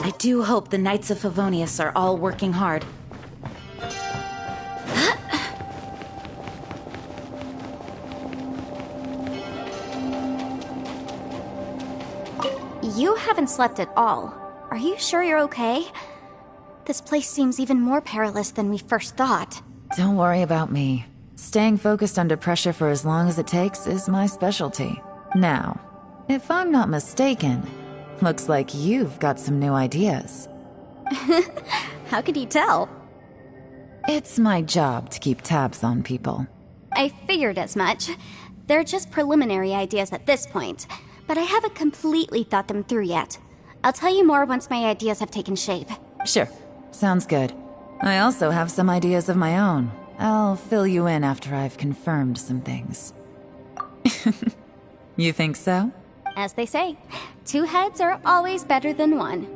I do hope the Knights of Favonius are all working hard. You haven't slept at all. Are you sure you're okay? This place seems even more perilous than we first thought. Don't worry about me. Staying focused under pressure for as long as it takes is my specialty. Now, if I'm not mistaken, looks like you've got some new ideas. How could you tell? It's my job to keep tabs on people. I figured as much. They're just preliminary ideas at this point, but I haven't completely thought them through yet. I'll tell you more once my ideas have taken shape. Sure. Sounds good. I also have some ideas of my own. I'll fill you in after I've confirmed some things. You think so? As they say, 2 heads are always better than 1.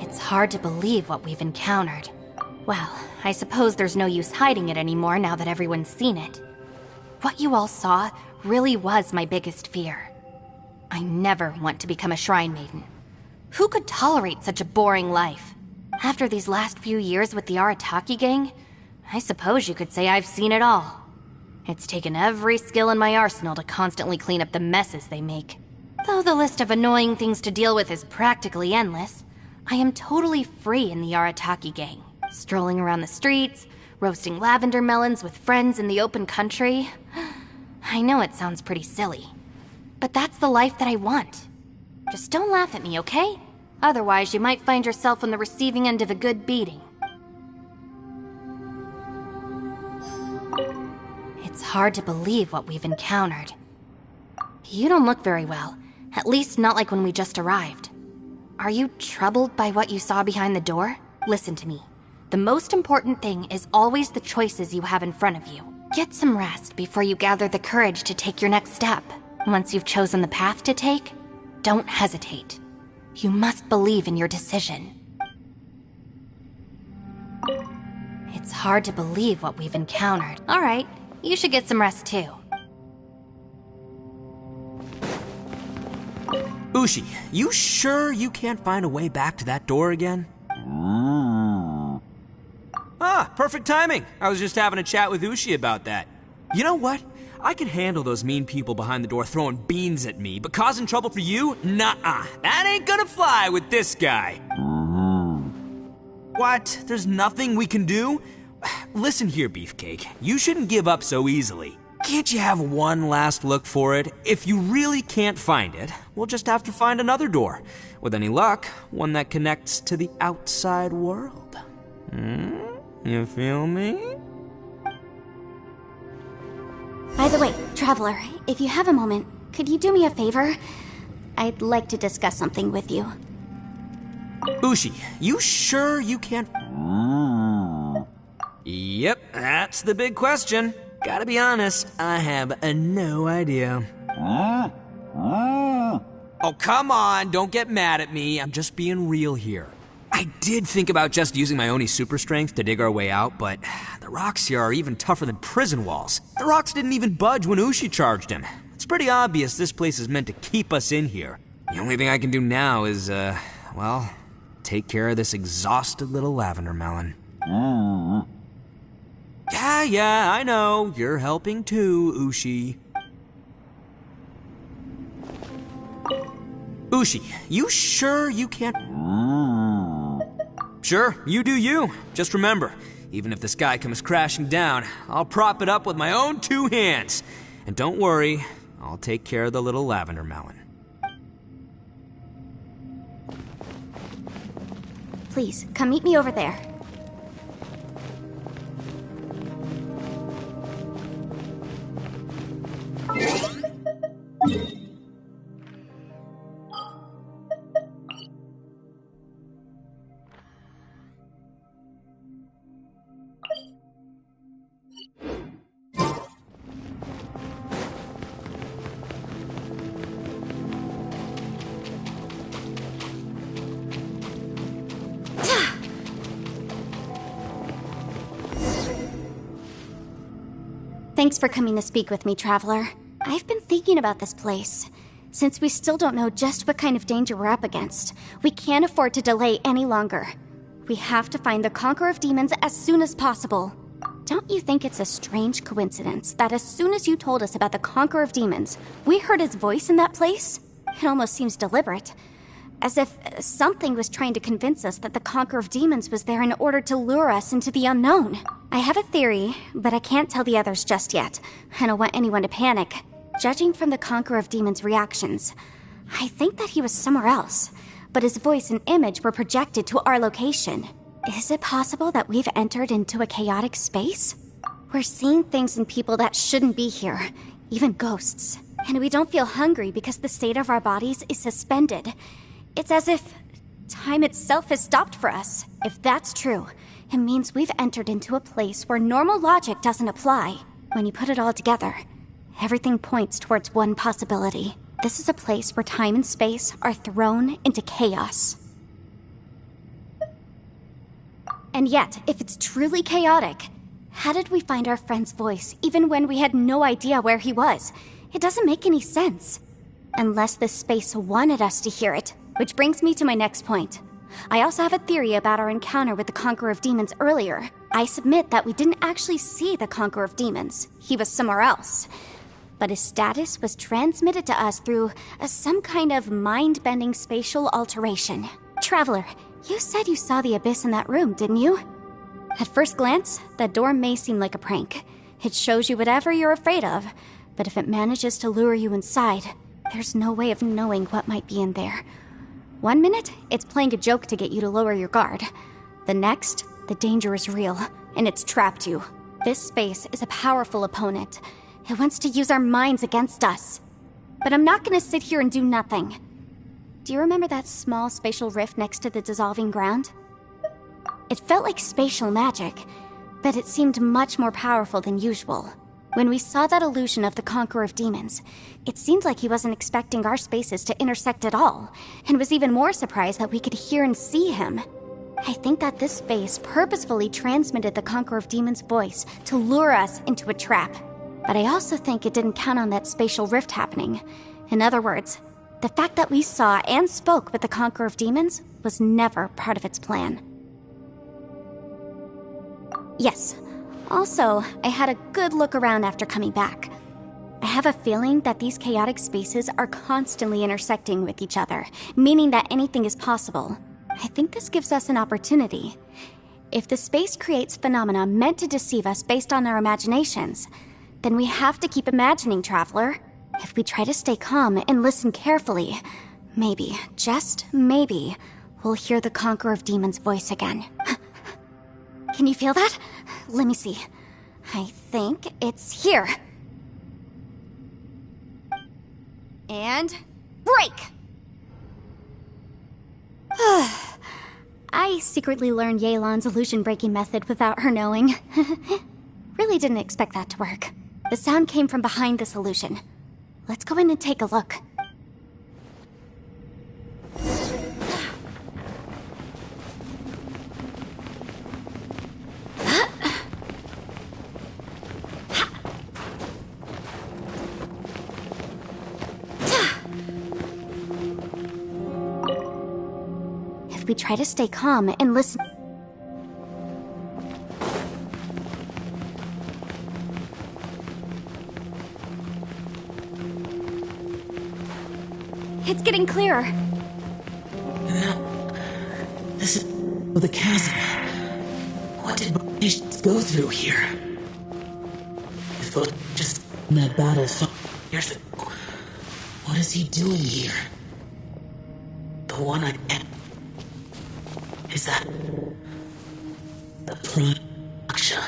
It's hard to believe what we've encountered. Well, I suppose there's no use hiding it anymore now that everyone's seen it. What you all saw really was my biggest fear. I never want to become a Shrine Maiden. Who could tolerate such a boring life? After these last few years with the Arataki gang, I suppose you could say I've seen it all. It's taken every skill in my arsenal to constantly clean up the messes they make. Though the list of annoying things to deal with is practically endless, I am totally free in the Arataki gang. Strolling around the streets, roasting lavender melons with friends in the open country. I know it sounds pretty silly, but that's the life that I want. Just don't laugh at me, okay? Otherwise, you might find yourself on the receiving end of a good beating. It's hard to believe what we've encountered. You don't look very well, at least not like when we just arrived. Are you troubled by what you saw behind the door? Listen to me. The most important thing is always the choices you have in front of you. Get some rest before you gather the courage to take your next step. Once you've chosen the path to take, don't hesitate. You must believe in your decision. It's hard to believe what we've encountered. All right, you should get some rest too. Ushi, you sure you can't find a way back to that door again? Ah, perfect timing. I was just having a chat with Ushi about that. You know what? I can handle those mean people behind the door throwing beans at me, but causing trouble for you? Nuh-uh. That ain't gonna fly with this guy. What? There's nothing we can do? Listen here, Beefcake. You shouldn't give up so easily. Can't you have one last look for it? If you really can't find it, we'll just have to find another door. With any luck, one that connects to the outside world. You feel me? By the way, Traveler, if you have a moment, could you do me a favor? I'd like to discuss something with you. Ushi, you sure you can't... Yep, that's the big question. Gotta be honest, I have no idea. Oh, come on, don't get mad at me. I'm just being real here. I did think about just using my Oni super strength to dig our way out, but the rocks here are even tougher than prison walls. The rocks didn't even budge when Ushi charged him. It's pretty obvious this place is meant to keep us in here. The only thing I can do now is, well, take care of this exhausted little lavender melon. Yeah, I know. You're helping too, Ushi. Ushi, you sure you can't... Sure, you do you. Just remember, even if the sky comes crashing down, I'll prop it up with my own 2 hands. And don't worry, I'll take care of the little lavender melon. Please, come meet me over there. Thanks for coming to speak with me, Traveler. I've been thinking about this place. Since we still don't know just what kind of danger we're up against, we can't afford to delay any longer. We have to find the Conqueror of Demons as soon as possible. Don't you think it's a strange coincidence that as soon as you told us about the Conqueror of Demons, we heard his voice in that place? It almost seems deliberate. As if something was trying to convince us that the Conqueror of Demons was there in order to lure us into the unknown. I have a theory, but I can't tell the others just yet. I don't want anyone to panic. Judging from the Conqueror of Demons' reactions, I think that he was somewhere else, but his voice and image were projected to our location. Is it possible that we've entered into a chaotic space? We're seeing things and people that shouldn't be here, even ghosts. And we don't feel hungry because the state of our bodies is suspended. It's as if time itself has stopped for us. If that's true, it means we've entered into a place where normal logic doesn't apply. When you put it all together, everything points towards one possibility. This is a place where time and space are thrown into chaos. And yet, if it's truly chaotic, how did we find our friend's voice even when we had no idea where he was? It doesn't make any sense. Unless this space wanted us to hear it. Which brings me to my next point. I also have a theory about our encounter with the Conqueror of Demons earlier. I submit that we didn't actually see the Conqueror of Demons. He was somewhere else. But his status was transmitted to us through some kind of mind-bending spatial alteration. Traveler, you said you saw the abyss in that room, didn't you? At first glance, that door may seem like a prank. It shows you whatever you're afraid of, but if it manages to lure you inside, there's no way of knowing what might be in there. 1 minute, it's playing a joke to get you to lower your guard. The next, the danger is real, and it's trapped you. This space is a powerful opponent. It wants to use our minds against us. But I'm not gonna sit here and do nothing. Do you remember that small spatial rift next to the dissolving ground? It felt like spatial magic, but it seemed much more powerful than usual. When we saw that illusion of the Conqueror of Demons, it seemed like he wasn't expecting our spaces to intersect at all, and was even more surprised that we could hear and see him. I think that this space purposefully transmitted the Conqueror of Demons' voice to lure us into a trap. But I also think it didn't count on that spatial rift happening. In other words, the fact that we saw and spoke with the Conqueror of Demons was never part of its plan. Yes. Also, I had a good look around after coming back. I have a feeling that these chaotic spaces are constantly intersecting with each other, meaning that anything is possible. I think this gives us an opportunity. If the space creates phenomena meant to deceive us based on our imaginations, then we have to keep imagining, Traveler. If we try to stay calm and listen carefully, maybe, just maybe, we'll hear the Conqueror of Demons' voice again. Can you feel that? Let me see. I think it's here. And break! I secretly learned Yelan's illusion-breaking method without her knowing. Really didn't expect that to work. The sound came from behind this illusion. Let's go in and take a look. We try to stay calm and listen. It's getting clearer. No. This is the chasm. What did patients go through here? If it was just in that battle some years ago, what is he doing here? The one I can't. Is that the Prime Raksha?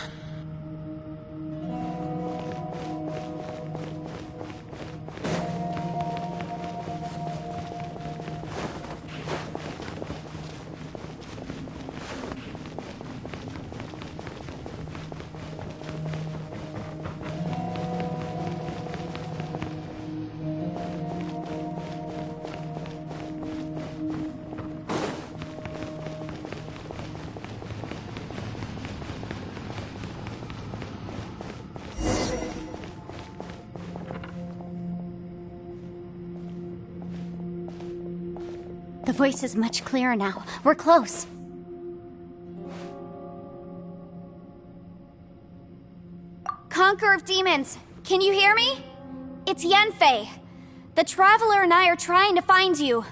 The voice is much clearer now. We're close. Conqueror of Demons, can you hear me? It's Yanfei. The Traveler and I are trying to find you.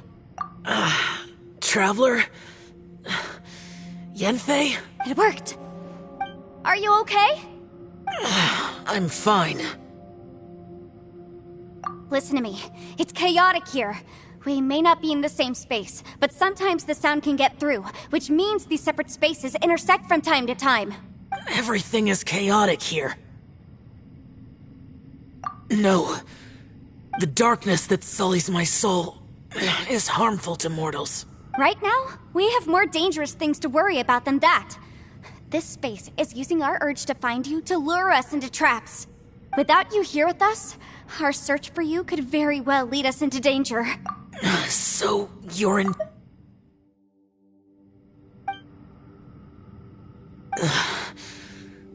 Traveler? Yanfei? It worked. Are you okay? I'm fine. Listen to me. It's chaotic here. We may not be in the same space, but sometimes the sound can get through, which means these separate spaces intersect from time to time. Everything is chaotic here. No. The darkness that sullies my soul is harmful to mortals. Right now, we have more dangerous things to worry about than that. This space is using our urge to find you to lure us into traps. Without you here with us, our search for you could very well lead us into danger. So, you're in...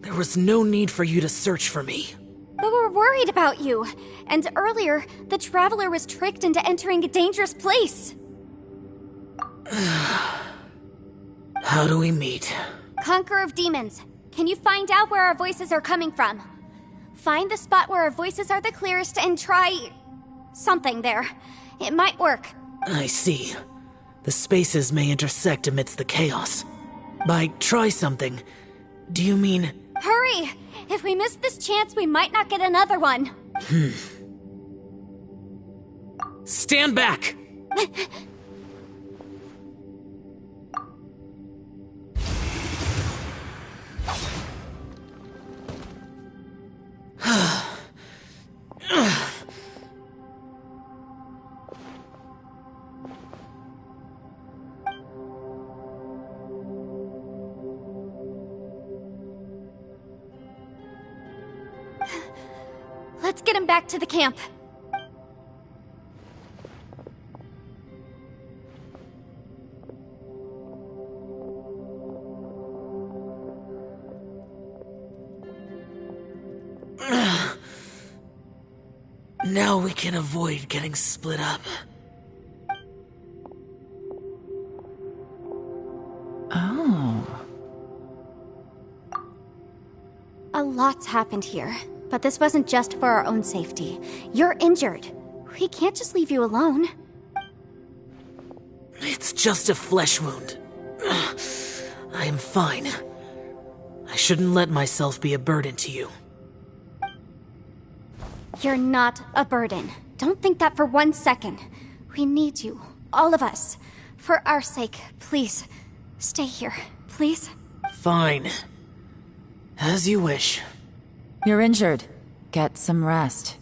There was no need for you to search for me. But we're worried about you. And earlier, the Traveler was tricked into entering a dangerous place. How do we meet? Conqueror of Demons, can you find out where our voices are coming from? Find the spot where our voices are the clearest and try... something there. It might work. I see. The spaces may intersect amidst the chaos. By try something, do you mean... Hurry! If we miss this chance, we might not get another one. Stand back! Let's get him back to the camp. Now we can avoid getting split up. Oh. A lot's happened here, but this wasn't just for our own safety. You're injured. We can't just leave you alone. It's just a flesh wound. I am fine. I shouldn't let myself be a burden to you. You're not a burden. Don't think that for 1 second. We need you, all of us. For our sake, please, stay here, please. Fine. As you wish. You're injured. Get some rest.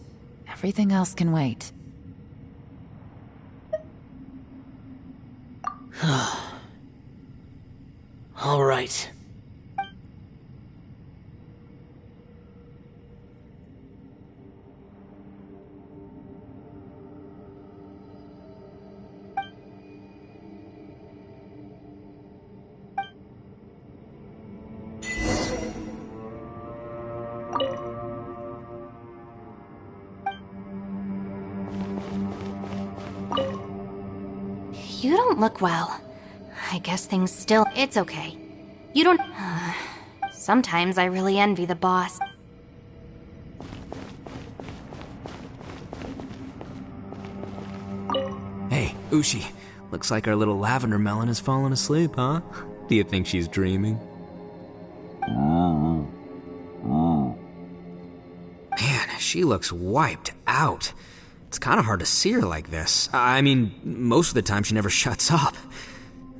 Everything else can wait. All right. You don't look well. I guess things still... It's okay. You don't... Sometimes I really envy the boss. Hey, Ushi. Looks like our little lavender melon has fallen asleep, huh? Do you think she's dreaming? Man, she looks wiped out. It's kind of hard to see her like this. I mean, most of the time she never shuts up.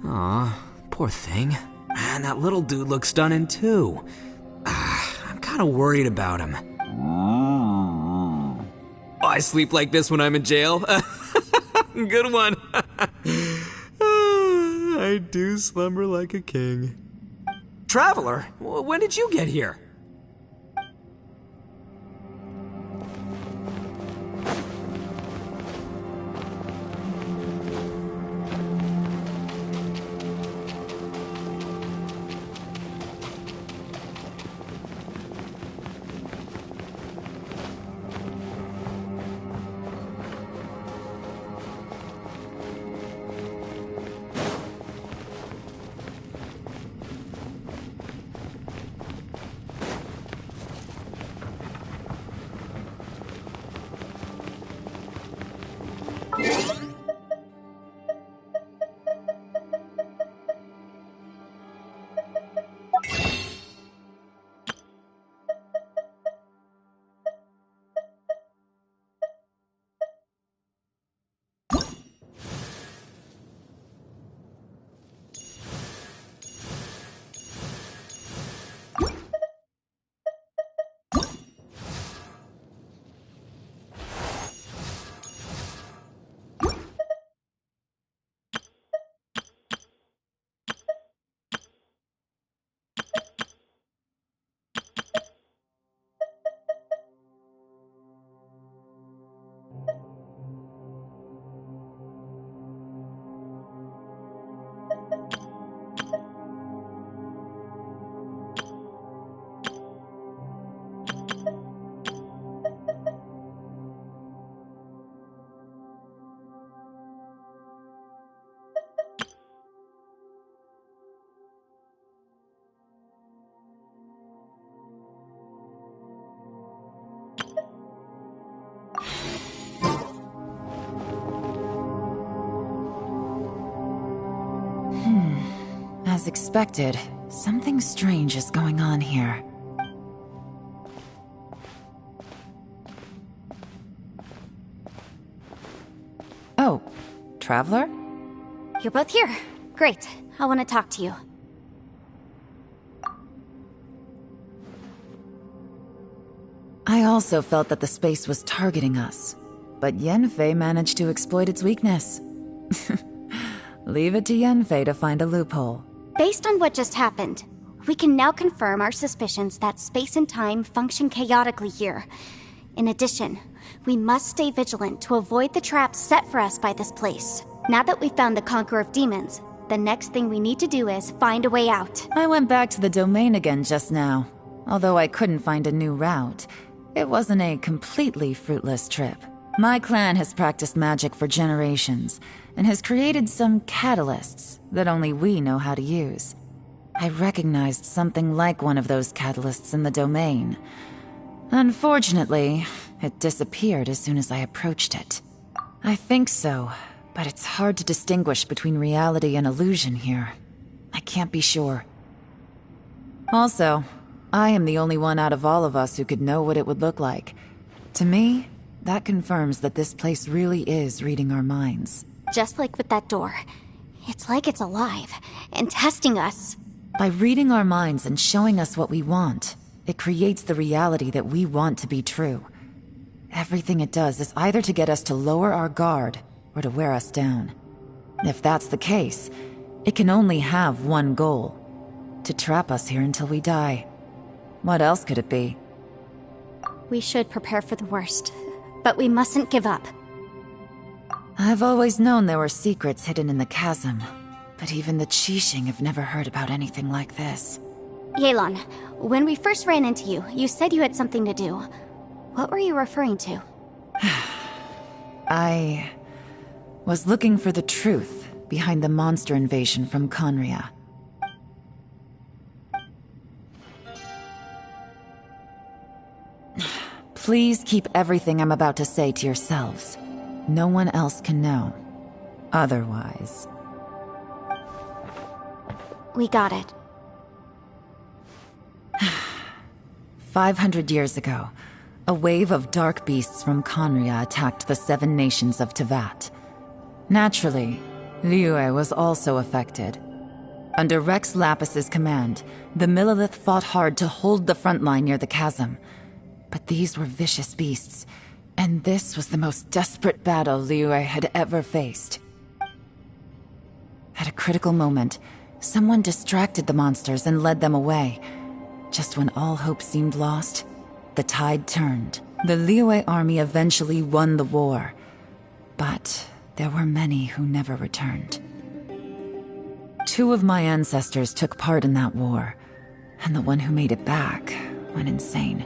Aw, Poor thing. Man, that little dude looks stunning too. I'm kind of worried about him. Oh, I sleep like this when I'm in jail. Good one. I do slumber like a king. Traveler, when did you get here? As expected, something strange is going on here. Oh, Traveler? You're both here. Great. I want to talk to you. I also felt that the space was targeting us, but Yanfei managed to exploit its weakness. Leave it to Yanfei to find a loophole. Based on what just happened, we can now confirm our suspicions that space and time function chaotically here. In addition, we must stay vigilant to avoid the traps set for us by this place. Now that we've found the Conqueror of Demons, the next thing we need to do is find a way out. I went back to the domain again just now. Although I couldn't find a new route, it wasn't a completely fruitless trip. My clan has practiced magic for generations, and has created some catalysts that only we know how to use. I recognized something like one of those catalysts in the domain. Unfortunately, it disappeared as soon as I approached it. I think so, but it's hard to distinguish between reality and illusion here. I can't be sure. Also, I am the only one out of all of us who could know what it would look like. To me, that confirms that this place really is reading our minds. Just like with that door. It's like it's alive, and testing us. By reading our minds and showing us what we want, it creates the reality that we want to be true. Everything it does is either to get us to lower our guard, or to wear us down. If that's the case, it can only have one goal: to trap us here until we die. What else could it be? We should prepare for the worst, but we mustn't give up. I've always known there were secrets hidden in the chasm, but even the Qixing have never heard about anything like this. Yelan, when we first ran into you, you said you had something to do. What were you referring to? I was looking for the truth behind the monster invasion from Khaenri'ah. Please keep everything I'm about to say to yourselves. No one else can know. Otherwise... We got it. 500 years ago, a wave of dark beasts from Khaenri'ah attacked the 7 nations of Teyvat. Naturally, Liyue was also affected. Under Rex Lapis's command, the Millelith fought hard to hold the front line near the chasm. But these were vicious beasts, and this was the most desperate battle Liyue had ever faced. At a critical moment, someone distracted the monsters and led them away. Just when all hope seemed lost, the tide turned. The Liyue army eventually won the war, but there were many who never returned. 2 of my ancestors took part in that war, and the one who made it back went insane.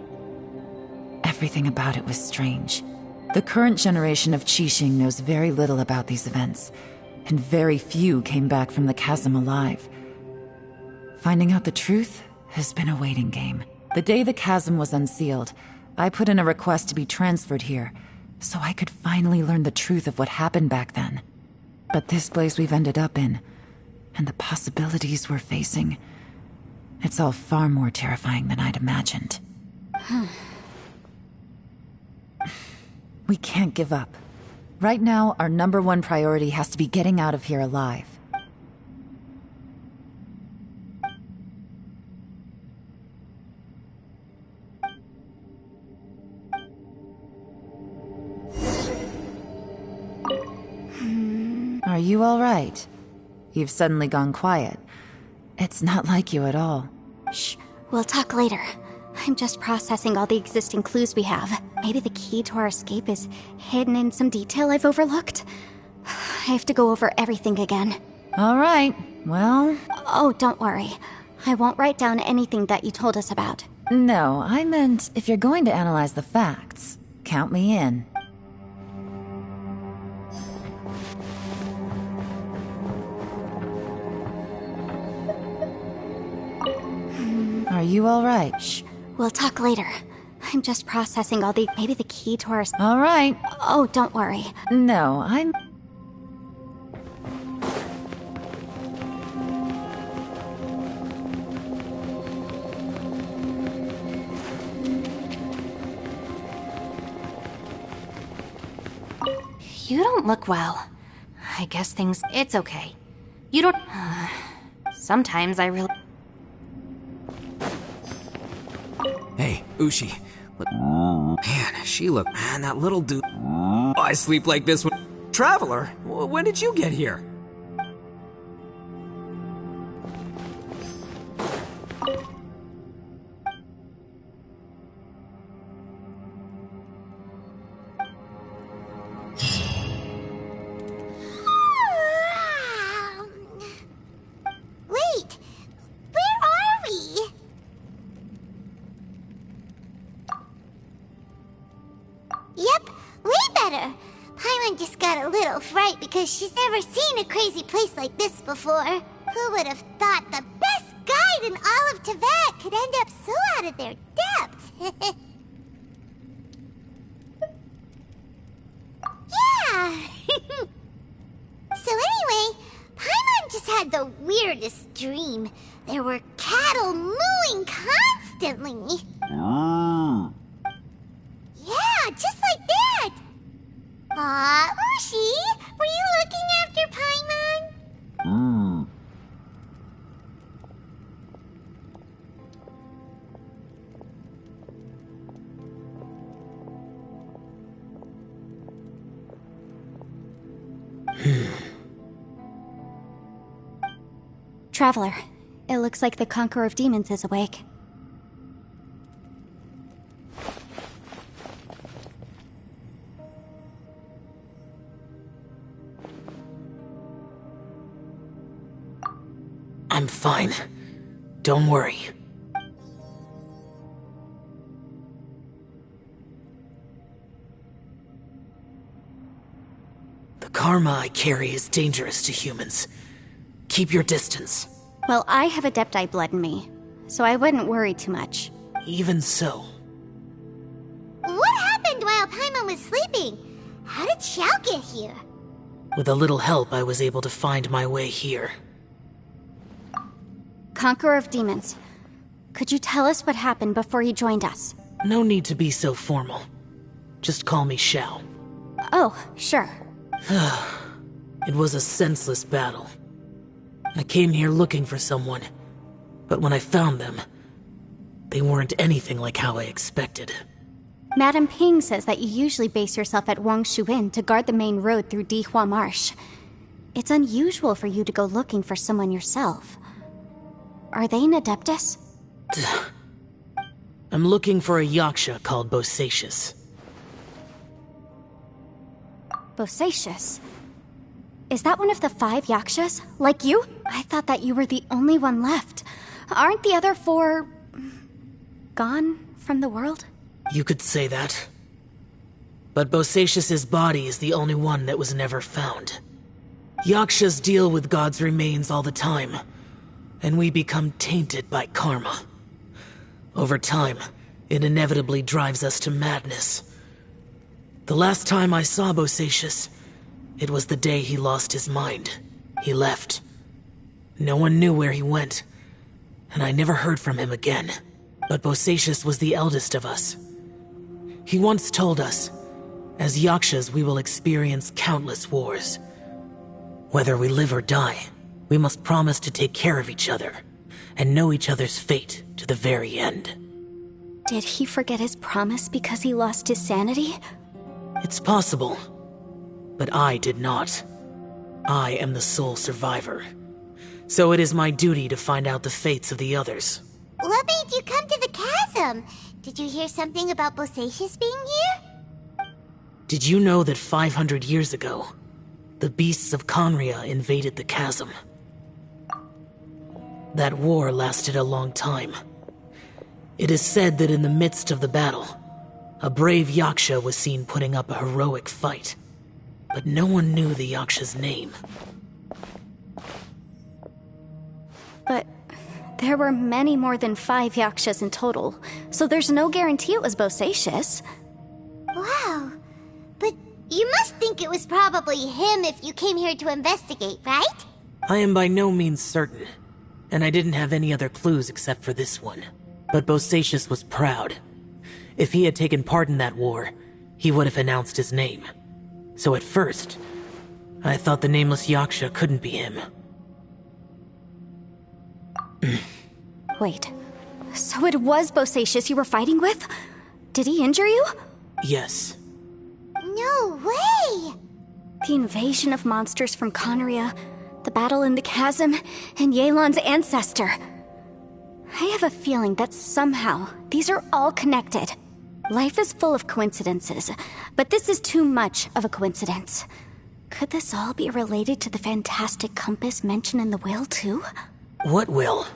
Everything about it was strange. The current generation of Qixing knows very little about these events, and very few came back from the chasm alive. Finding out the truth has been a waiting game. The day the chasm was unsealed, I put in a request to be transferred here, so I could finally learn the truth of what happened back then. But this place we've ended up in, and the possibilities we're facing, it's all far more terrifying than I'd imagined. We can't give up. Right now, our #1 priority has to be getting out of here alive. Are you all right? You've suddenly gone quiet. It's not like you at all. Shh, we'll talk later. I'm just processing all the existing clues we have. Maybe the key to our escape is hidden in some detail I've overlooked. I have to go over everything again. All right, well... Oh, don't worry. I won't write down anything that you told us about. No, I meant if you're going to analyze the facts, count me in. Are you all right? Shh, we'll talk later. I'm just processing all the... Maybe the key to our... All right. Oh, don't worry. No, I'm... You don't look well. I guess things... It's okay. You don't... Sometimes I really... Hey, Ushi. Man, she looked... Man, that little dude... I sleep like this when... Traveler, when did you get here? Wait, where are we? Yep, way better. Paimon just got a little fright because she's never seen a crazy place like this before. Who would have thought the best guide in all of Teyvat could end up so out of their depth? Yeah! So anyway, Paimon just had the weirdest dream. There were cattle mooing constantly. Yeah, just like that. Aw, Ushi, were you looking after Paimon? Traveler, it looks like the Conqueror of Demons is awake. I'm fine. Don't worry. The karma I carry is dangerous to humans. Keep your distance. Well, I have Adepti blood in me, so I wouldn't worry too much. Even so, What happened while Paimon was sleeping? How did Xiao get here? with a little help, I was able to find my way here. Conqueror of Demons, could you tell us what happened before you joined us? No need to be so formal. Just call me Xiao. Oh, sure. It was a senseless battle. I came here looking for someone, but when I found them, they weren't anything like how I expected. Madame Ping says that you usually base yourself at Wangshu Inn to guard the main road through Dihua Marsh. It's unusual for you to go looking for someone yourself. Are they an Adeptus? I'm looking for a Yaksha called Bosacius. Bosacius? Is that one of the 5 Yakshas? Like you? I thought that you were the only one left. Aren't the other 4... gone from the world? You could say that. But Bosacius's body is the only one that was never found. Yakshas deal with God's remains all the time, and we become tainted by karma. Over time, it inevitably drives us to madness. The last time I saw Bosacius, it was the day he lost his mind. He left. No one knew where he went, and I never heard from him again. But Bosacius was the eldest of us. He once told us, as Yakshas we will experience countless wars. Whether we live or die, we must promise to take care of each other, and know each other's fate to the very end. Did he forget his promise because he lost his sanity? It's possible, but I did not. I am the sole survivor. So it is my duty to find out the fates of the others. What made you come to the chasm? Did you hear something about Bosacius being here? Did you know that 500 years ago, the beasts of Conria invaded the chasm? That war lasted a long time. It is said that in the midst of the battle, a brave Yaksha was seen putting up a heroic fight. But no one knew the Yaksha's name. But there were many more than 5 Yakshas in total, so there's no guarantee it was Bosacius. Wow. But you must think it was probably him if you came here to investigate, right? I am by no means certain, and I didn't have any other clues except for this one. But Bosacius was proud. If he had taken part in that war, he would have announced his name. So at first, I thought the nameless Yaksha couldn't be him. Wait, so it was Bosacius you were fighting with? Did he injure you? Yes. No way! The invasion of monsters from Conria, the battle in the chasm, and Yelan's ancestor. I have a feeling that somehow these are all connected. Life is full of coincidences, but this is too much of a coincidence. Could this all be related to the fantastic compass mentioned in the will, too? What will?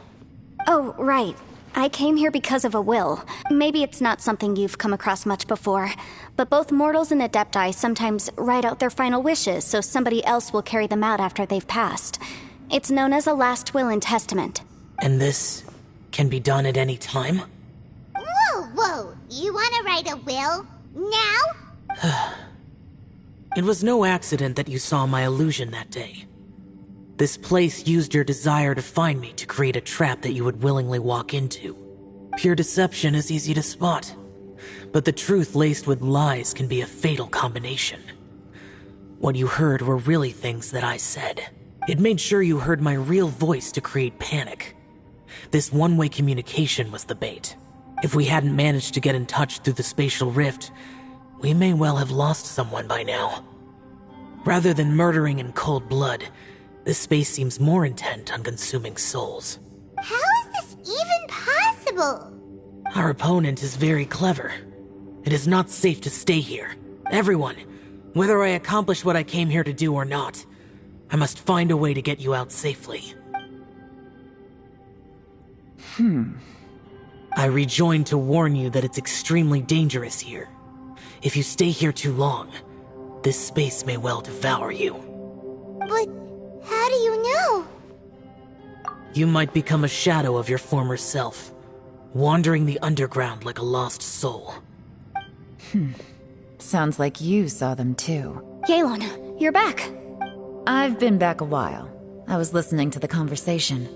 Oh, right. I came here because of a will. Maybe it's not something you've come across much before, but both mortals and Adepti sometimes write out their final wishes so somebody else will carry them out after they've passed. It's known as a last will and testament. And this can be done at any time? Whoa! You want to write a will? Now? It was no accident that you saw my illusion that day. This place used your desire to find me to create a trap that you would willingly walk into. Pure deception is easy to spot, but the truth laced with lies can be a fatal combination. What you heard were really things that I said. It made sure you heard my real voice to create panic. This one-way communication was the bait. If we hadn't managed to get in touch through the spatial rift, we may well have lost someone by now. Rather than murdering in cold blood, this space seems more intent on consuming souls. How is this even possible? Our opponent is very clever. It is not safe to stay here. Everyone, whether I accomplish what I came here to do or not, I must find a way to get you out safely. I rejoined to warn you that it's extremely dangerous here. If you stay here too long, this space may well devour you. But how do you know? You might become a shadow of your former self, wandering the underground like a lost soul. Sounds like you saw them too. Yelan, you're back. I've been back a while. I was listening to the conversation.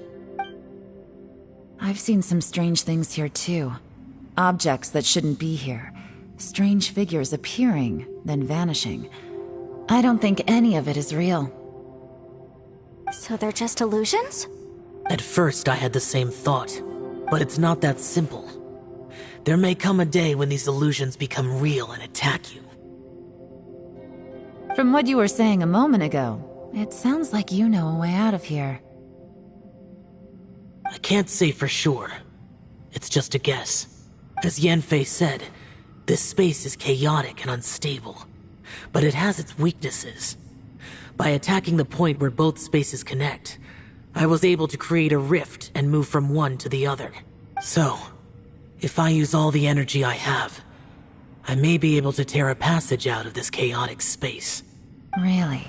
I've seen some strange things here too. Objects that shouldn't be here. Strange figures appearing, then vanishing. I don't think any of it is real. So they're just illusions? At first, I had the same thought, but it's not that simple. There may come a day when these illusions become real and attack you. From what you were saying a moment ago, it sounds like you know a way out of here. I can't say for sure. It's just a guess. As Yanfei said, this space is chaotic and unstable, but it has its weaknesses. By attacking the point where both spaces connect, I was able to create a rift and move from one to the other. So, if I use all the energy I have, I may be able to tear a passage out of this chaotic space. Really?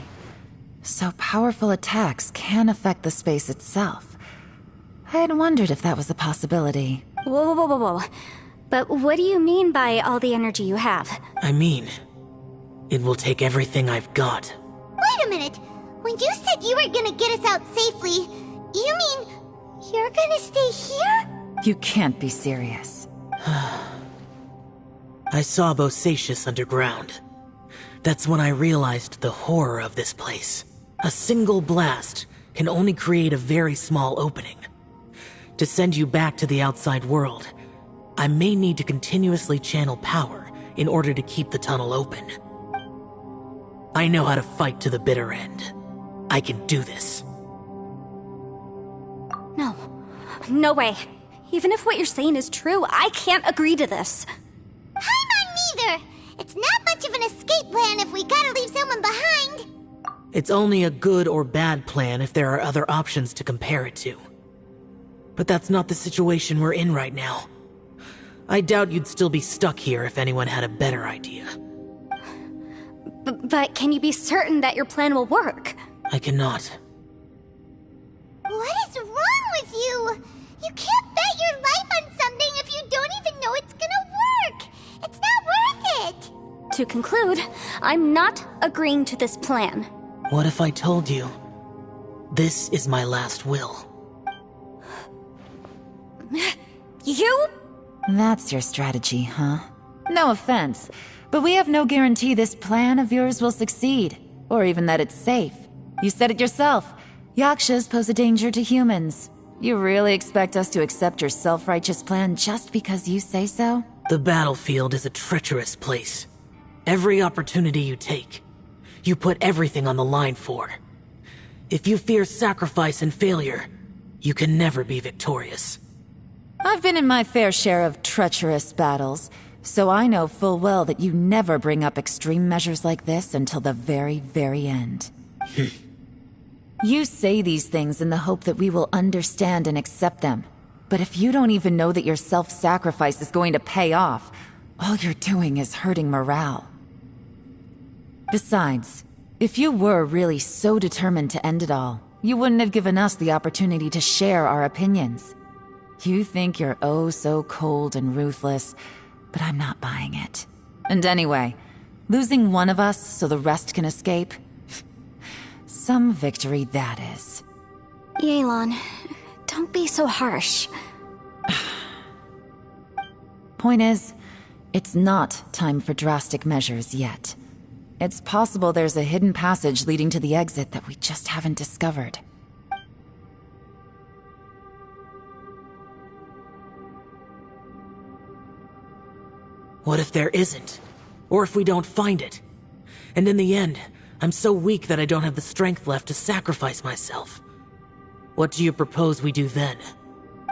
So powerful attacks can affect the space itself. I had wondered if that was a possibility. Whoa, whoa, whoa, whoa, whoa. But what do you mean by all the energy you have? I mean, it will take everything I've got. Wait a minute. When you said you were gonna get us out safely, you mean you're gonna stay here? You can't be serious. I saw Bosacius underground. That's when I realized the horror of this place. A single blast can only create a very small opening. To send you back to the outside world, I may need to continuously channel power in order to keep the tunnel open. I know how to fight to the bitter end. I can do this. No. No way. Even if what you're saying is true, I can't agree to this. I'm not neither. It's not much of an escape plan if we gotta leave someone behind. It's only a good or bad plan if there are other options to compare it to. But that's not the situation we're in right now. I doubt you'd still be stuck here if anyone had a better idea. But can you be certain that your plan will work? I cannot. What is wrong with you? You can't bet your life on something if you don't even know it's gonna work. It's not worth it. To conclude, I'm not agreeing to this plan. What if I told you, this is my last will? You? That's your strategy, huh? No offense, but we have no guarantee this plan of yours will succeed, or even that it's safe. You said it yourself. Yakshas pose a danger to humans. You really expect us to accept your self-righteous plan just because you say so? The battlefield is a treacherous place. Every opportunity you take, you put everything on the line for. If you fear sacrifice and failure, you can never be victorious. I've been in my fair share of treacherous battles, so I know full well that you never bring up extreme measures like this until the very, very end. You say these things in the hope that we will understand and accept them. But if you don't even know that your self-sacrifice is going to pay off, all you're doing is hurting morale. Besides, if you were really so determined to end it all, you wouldn't have given us the opportunity to share our opinions. You think you're oh so cold and ruthless, but I'm not buying it. And anyway, losing one of us so the rest can escape? Some victory that is. Yelan, don't be so harsh. Point is, it's not time for drastic measures yet. It's possible there's a hidden passage leading to the exit that we just haven't discovered. What if there isn't? Or if we don't find it? And in the end, I'm so weak that I don't have the strength left to sacrifice myself. What do you propose we do then?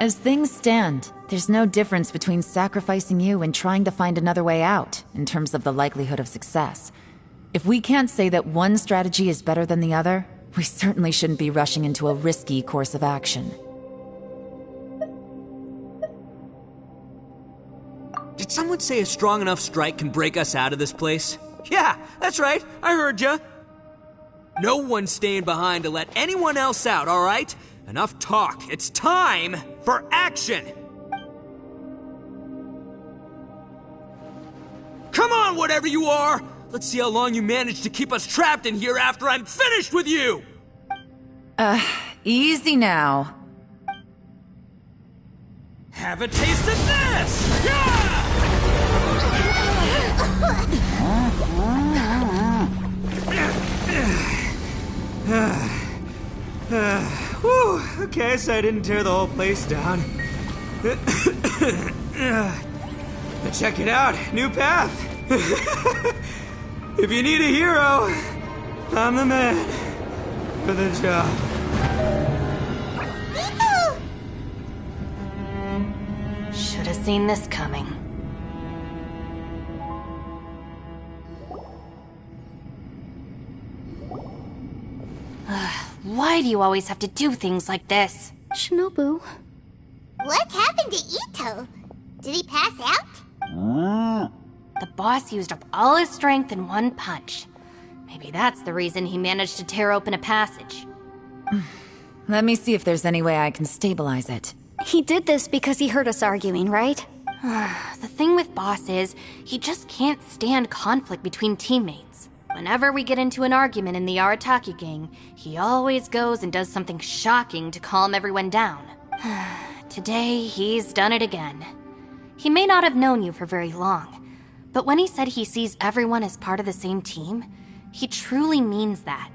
As things stand, there's no difference between sacrificing you and trying to find another way out, in terms of the likelihood of success. If we can't say that one strategy is better than the other, we certainly shouldn't be rushing into a risky course of action. Did someone say a strong enough strike can break us out of this place? Yeah, that's right. I heard ya. No one's staying behind to let anyone else out, all right? Enough talk. It's time for action! Come on, whatever you are! Let's see how long you manage to keep us trapped in here after I'm finished with you! Easy now. Have a taste of this! Yeah! okay, so I didn't tear the whole place down. Check it out, new path. If you need a hero, I'm the man for the job. Should have seen this coming. Why do you always have to do things like this? Shinobu. What happened to Ito? Did he pass out? The boss used up all his strength in one punch. Maybe that's the reason he managed to tear open a passage. Let me see if there's any way I can stabilize it. He did this because he heard us arguing, right? The thing with Boss is, he just can't stand conflict between teammates. Whenever we get into an argument in the Arataki gang, he always goes and does something shocking to calm everyone down. Today, he's done it again. He may not have known you for very long, but when he said he sees everyone as part of the same team, he truly means that.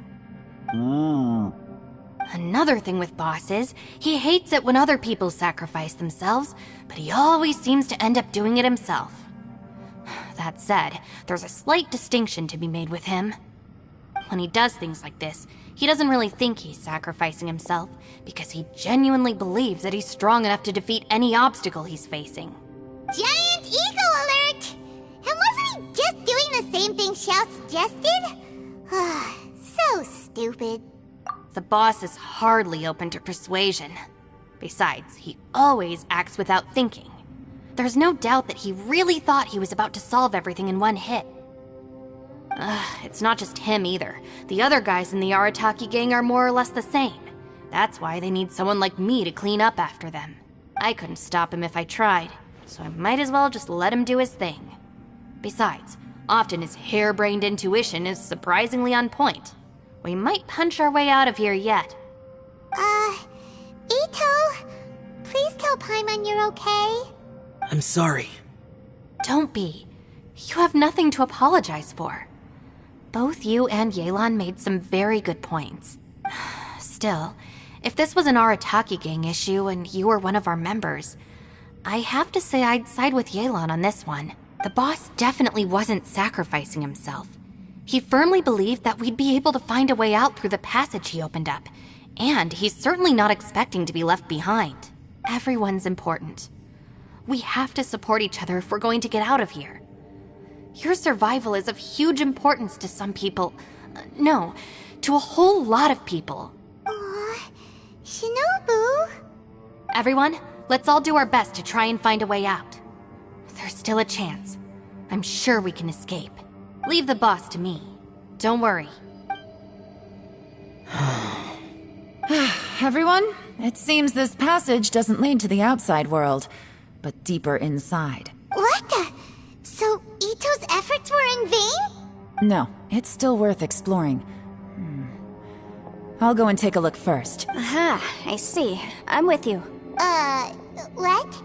Another thing with Boss is, he hates it when other people sacrifice themselves, but he always seems to end up doing it himself. That said, there's a slight distinction to be made with him. When he does things like this, he doesn't really think he's sacrificing himself, because he genuinely believes that he's strong enough to defeat any obstacle he's facing. Giant eagle alert! And wasn't he just doing the same thing Xiao suggested? So stupid. The boss is hardly open to persuasion. Besides, he always acts without thinking. There's no doubt that he really thought he was about to solve everything in one hit. It's not just him either. The other guys in the Arataki gang are more or less the same. That's why they need someone like me to clean up after them. I couldn't stop him if I tried, so I might as well just let him do his thing. Besides, often his harebrained intuition is surprisingly on point. We might punch our way out of here yet. Ito, please tell Paimon you're okay. I'm sorry. Don't be. You have nothing to apologize for. Both you and Yelan made some very good points. Still, if this was an Arataki gang issue and you were one of our members, I have to say I'd side with Yelan on this one. The boss definitely wasn't sacrificing himself. He firmly believed that we'd be able to find a way out through the passage he opened up, and he's certainly not expecting to be left behind. Everyone's important. We have to support each other if we're going to get out of here. Your survival is of huge importance to some people. No, to a whole lot of people. Aw, Shinobu. Everyone, let's all do our best to try and find a way out. There's still a chance. I'm sure we can escape. Leave the boss to me. Don't worry. Everyone, it seems this passage doesn't lead to the outside world, but deeper inside. What the? So Ito's efforts were in vain? No, it's still worth exploring. I'll go and take a look first. Aha, I see. I'm with you. What?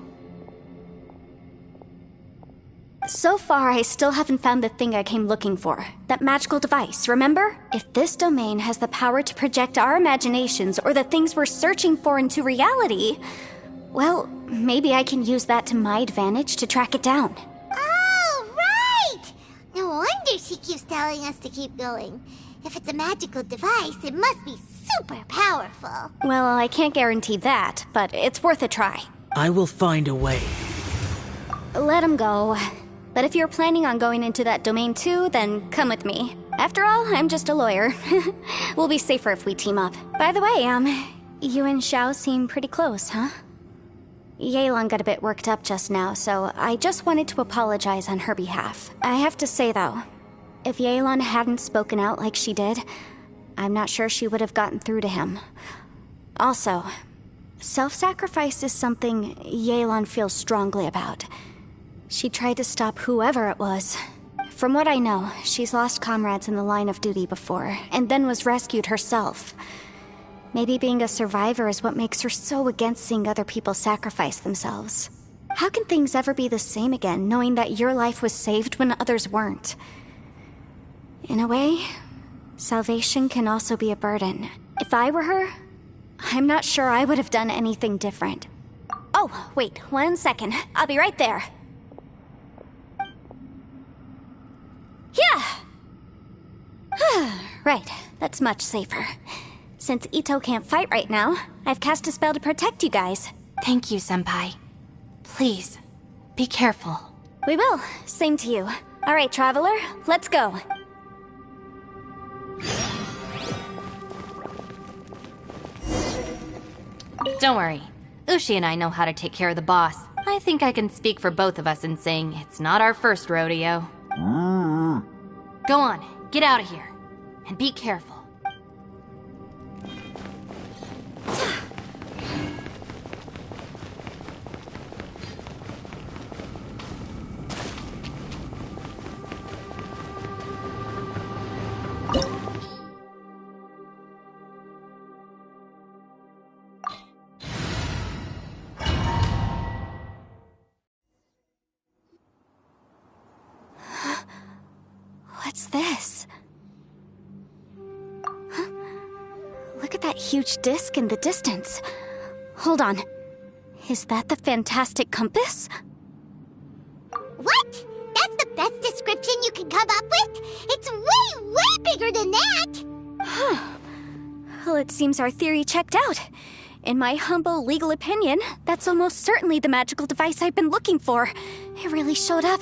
So far, I still haven't found the thing I came looking for. That magical device, remember? If this domain has the power to project our imaginations or the things we're searching for into reality, well, maybe I can use that to my advantage to track it down. Oh, right! No wonder she keeps telling us to keep going. If it's a magical device, it must be super powerful. Well, I can't guarantee that, but it's worth a try. I will find a way. Let him go. But if you're planning on going into that domain too, then come with me. After all, I'm just a lawyer. We'll be safer if we team up. By the way, you and Xiao seem pretty close, huh? Yelan got a bit worked up just now, so I just wanted to apologize on her behalf. I have to say though, if Yelan hadn't spoken out like she did, I'm not sure she would have gotten through to him. Also, self-sacrifice is something Yelan feels strongly about. She tried to stop whoever it was. From what I know, she's lost comrades in the line of duty before, and then was rescued herself. Maybe being a survivor is what makes her so against seeing other people sacrifice themselves. How can things ever be the same again, knowing that your life was saved when others weren't? In a way, salvation can also be a burden. If I were her, I'm not sure I would have done anything different. Oh, wait, 1 second. I'll be right there. Yeah! Right, that's much safer. Since Ito can't fight right now, I've cast a spell to protect you guys. Thank you, Senpai. Please, be careful. We will. Same to you. All right, Traveler, let's go. Don't worry. Ushi and I know how to take care of the boss. I think I can speak for both of us in saying it's not our first rodeo. Go on, get out of here. And be careful. What's this? Huh? Look at that huge disc in the distance. Hold on. Is that the fantastic compass? What? That's the best description you can come up with? It's way, way bigger than that! Huh. Well, it seems our theory checked out. In my humble legal opinion, that's almost certainly the magical device I've been looking for. It really showed up